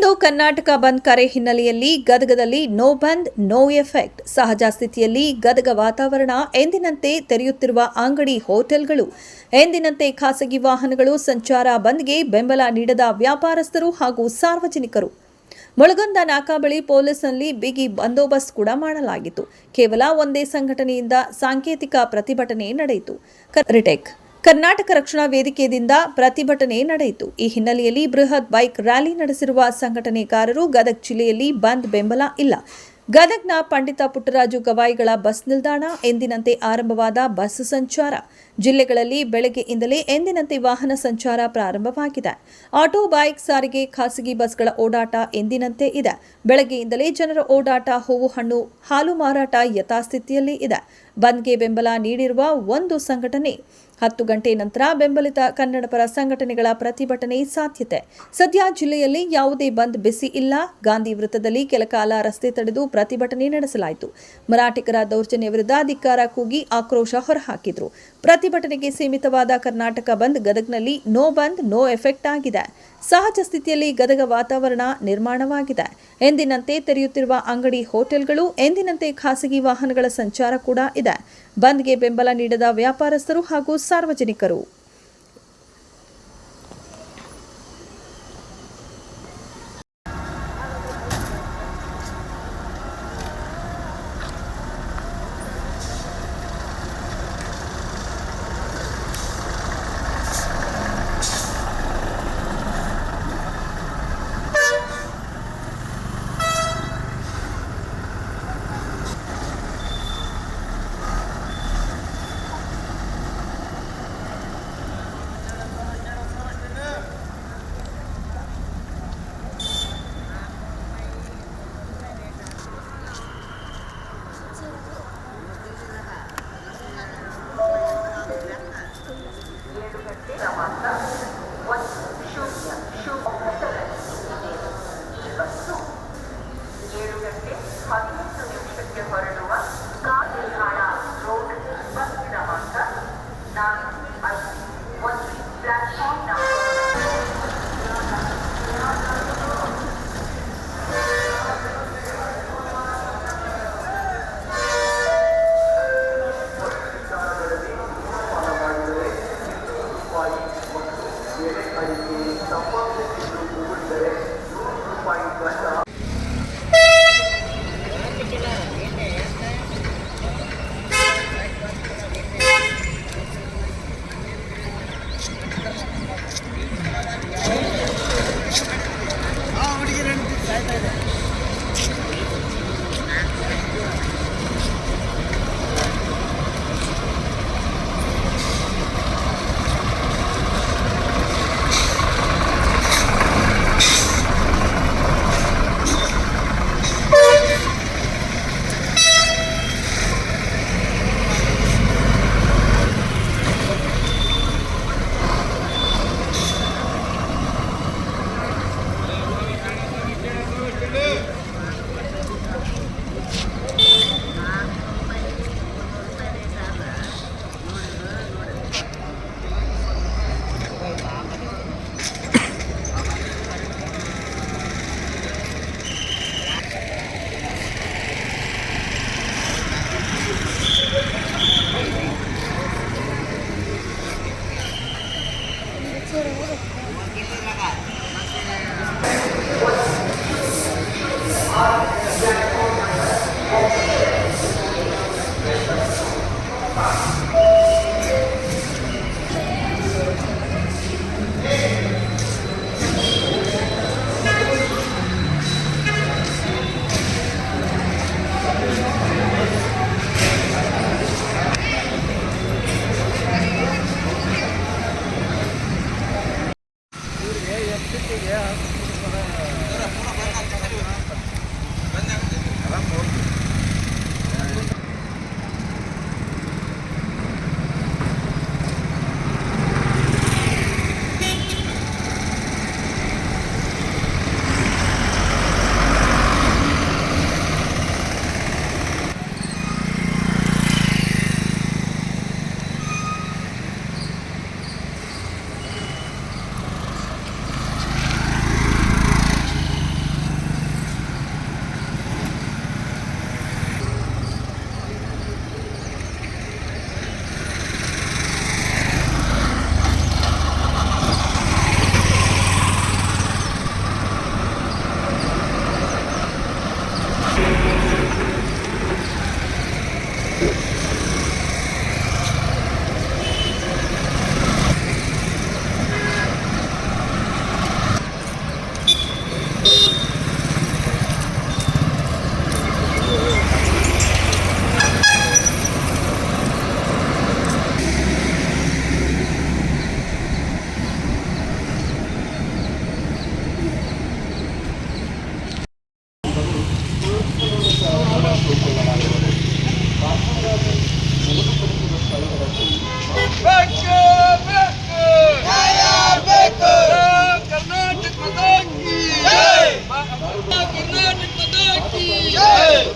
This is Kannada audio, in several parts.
ಚಲೋ ಕರ್ನಾಟಕ ಬಂದ್ ಕರೆ ಹಿನ್ನೆಲೆಯಲ್ಲಿ ಗದಗದಲ್ಲಿ ನೋ ಬಂದ್ ನೋ ಎಫೆಕ್ಟ್. ಸಹಜ ಸ್ಥಿತಿಯಲ್ಲಿ ಗದಗ ವಾತಾವರಣ ಎಂದಿನಂತೆ ತೆರೆಯುತ್ತಿರುವ ಅಂಗಡಿ, ಹೋಟೆಲ್ಗಳು, ಎಂದಿನಂತೆ ಖಾಸಗಿ ವಾಹನಗಳು ಸಂಚಾರ ಬಂದ್ಗೆ ಬೆಂಬಲ ನೀಡದ ವ್ಯಾಪಾರಸ್ಥರು ಹಾಗೂ ಸಾರ್ವಜನಿಕರು. ಮುಳಗುಂದ ನಾಕಾ ಬಳಿ ಪೊಲೀಸ್ನಲ್ಲಿ ಬಿಗಿ ಬಂದೋಬಸ್ತ್ ಕೂಡ ಮಾಡಲಾಗಿತ್ತು. ಕೇವಲ ಒಂದೇ ಸಂಘಟನೆಯಿಂದ ಸಾಂಕೇತಿಕ ಪ್ರತಿಭಟನೆ ನಡೆಯಿತು. ಕರ್ನಾಟಕ ರಕ್ಷಣಾ ವೇದಿಕೆಯಿಂದ ಪ್ರತಿಭಟನೆ ನಡೆಯಿತು. ಈ ಹಿನ್ನೆಲೆಯಲ್ಲಿ ಬೃಹತ್ ಬೈಕ್ ರ್ಯಾಲಿ ನಡೆಸಿರುವ ಸಂಘಟನೆಕಾರರು ಗದಗ ಜಿಲ್ಲೆಯಲ್ಲಿ ಬಂದ್ ಬೆಂಬಲ ಇಲ್ಲ. ಗದಗ್ನ ಪಂಡಿತ ಪುಟ್ಟರಾಜು ಗವಾಯಿಗಳ ಬಸ್ ನಿಲ್ದಾಣ ಎಂದಿನಂತೆ ಆರಂಭವಾದ ಬಸ್ ಸಂಚಾರ. ಜಿಲ್ಲೆಗಳಲ್ಲಿ ಬೆಳಗ್ಗೆಯಿಂದಲೇ ಎಂದಿನಂತೆ ವಾಹನ ಸಂಚಾರ ಪ್ರಾರಂಭವಾಗಿದೆ. ಆಟೋ, ಬೈಕ್, ಸಾರಿಗೆ, ಖಾಸಗಿ ಬಸ್ಗಳ ಓಡಾಟ ಎಂದಿನಂತೆ ಇದೆ. ಬೆಳಗ್ಗೆಯಿಂದಲೇ ಜನರ ಓಡಾಟ, ಹೂವು, ಹಣ್ಣು, ಹಾಲು ಮಾರಾಟ ಯಥಾಸ್ಥಿತಿಯಲ್ಲಿ ಇದೆ. ಬಂದ್ಗೆ ಬೆಂಬಲ ನೀಡಿರುವ ಒಂದು ಸಂಘಟನೆ 10 ಗಂಟೆ ನಂತರ ಬೆಂಬಲಿತ ಕನ್ನಡಪರ ಸಂಘಟನೆಗಳ ಪ್ರತಿಭಟನೆ ಸಾಧ್ಯತೆ. ಸದ್ಯ ಜಿಲ್ಲೆಯಲ್ಲಿ ಯಾವುದೇ ಬಂದ್ ಬಿಸಿ ಇಲ್ಲ. ಗಾಂಧಿ ವೃತ್ತದಲ್ಲಿ ಕೆಲಕಾಲ ರಸ್ತೆ ತಡೆದು ಪ್ರತಿಭಟನೆ ನಡೆಸಲಾಯಿತು. ಮರಾಠಿಗರ ದೌರ್ಜನ್ಯ ವಿರುದ್ಧ ಧಿಕ್ಕಾರ ಕೂಗಿ ಆಕ್ರೋಶ ಹೊರಹಾಕಿದ್ರು. ಪ್ರತಿಭಟನೆಗೆ ಸೀಮಿತವಾದ ಕರ್ನಾಟಕ ಬಂದ್ ಗದಗ್ನಲ್ಲಿ ನೋ ಬಂದ್ ನೋ ಎಫೆಕ್ಟ್ ಆಗಿದೆ. ಸಹಜ ಸ್ಥಿತಿಯಲ್ಲಿ ಗದಗ ವಾತಾವರಣ ನಿರ್ಮಾಣವಾಗಿದೆ. ಎಂದಿನಂತೆ ತೆರೆಯುತ್ತಿರುವ ಅಂಗಡಿ, ಹೋಟೆಲ್ಗಳು, ಎಂದಿನಂತೆ ಖಾಸಗಿ ವಾಹನಗಳ ಸಂಚಾರ ಕೂಡ ಇದೆ. ಬಂದ್ಗೆ ಬೆಂಬಲ ನೀಡದ ವ್ಯಾಪಾರಸ್ಥರು ಹಾಗೂ ಸಾರ್ವಜನಿಕರು.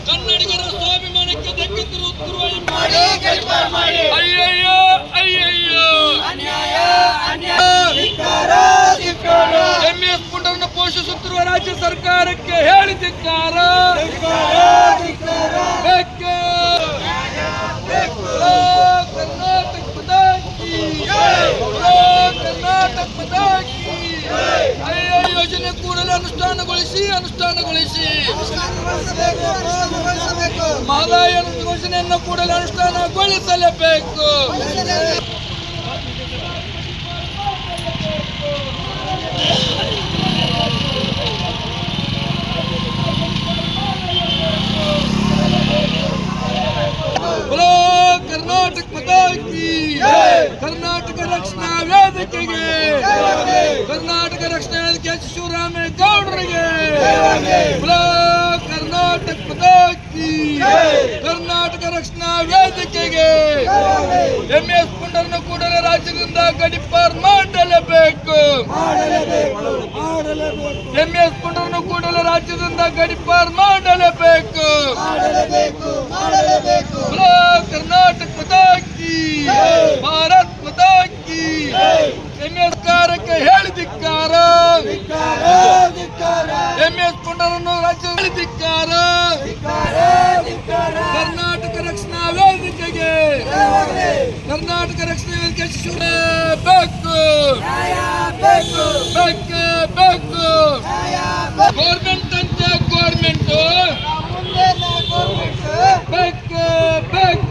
ಕನ್ನಡಿಗರ ಸ್ವಾಭಿಮಾನಕ್ಕೆ ಧಕ್ಕೆ ತರುತ್ತಿರುವ ಅಯ್ಯಯ್ಯೋ ಅಯ್ಯಯ್ಯೋ ಎಂಎಸ್ ಪುಟವನ್ನು ಪೋಷಿಸುತ್ತಿರುವ ರಾಜ್ಯ ಸರ್ಕಾರಕ್ಕೆ ಹೇಳಿ ಧಿಕ್ಕಾರ. ಕರ್ನಾಟಕ ಪದಾಕಿ ಕರ್ನಾಟಕ ಪದಾಕಿ ಯೋಜನೆ ಕೂಡಲೇ ಅನುಷ್ಠಾನಗೊಳಿಸಿ ಮಹದಾಯಿ ಯೋಜನೆಯನ್ನು ಕೂಡಲೇ ಅನುಷ್ಠಾನಗೊಳಿಸಲೇಬೇಕು. ಕರ್ನಾಟಕ ಪದಾಕಿ ಕರ್ನಾಟಕ ರಕ್ಷಣಾ ವೇದಿಕೆಗೆ ಕರ್ನಾಟಕ ರಕ್ಷಣಾ ವೇದಿಕೆ ಎಚ್ ಶಿವರಾಮೇಗೌಡರಿಗೆ ಕರ್ನಾಟಕ ಪದಾಕಿ ಕರ್ನಾಟಕ ರಕ್ಷಣಾ ವೇದಿಕೆಗೆ ಎಂಎಸ್ ಪುಂಡರನ್ನು ಕೂಡಲೇ ರಾಜ್ಯದಿಂದ ಗಡಿಪಾರ್ ಮಾಡಲೇಬೇಕು. ಎಂಎಸ್ ಪುಂಡರನ್ನು ಕೂಡಲೇ ರಾಜ್ಯದಿಂದ ಗಡಿಪಾರ್ ಮಾಡಲೇಬೇಕು. ಕರ್ನಾಟಕ ಪದಾಕಿ ಭಾರತ್ ಪದಾಕಿ ಎಂಎಸ್ ಕಾರ್ಯಕ್ಕೆ ಹೇಳಿ ಧಿಕ್ಕಾರ. ಎಂಎಸ್ ಪುಂಡರನ್ನು ರಾಜ್ಯ ಹೇಳಿ ಧಿಕ್ಕಾರ. ಕರ್ನಾಟಕ ರಕ್ಷಣಾ ವೇದಿಕೆಗೆ ಕರ್ನಾಟಕ ರಕ್ಷಣಾ ವೇದಿಕೆ ಬೇಕು ಗೌರ್ಮೆಂಟ್ ಅಂತ ಗೌರ್ಮೆಂಟ್ ಬೇಕು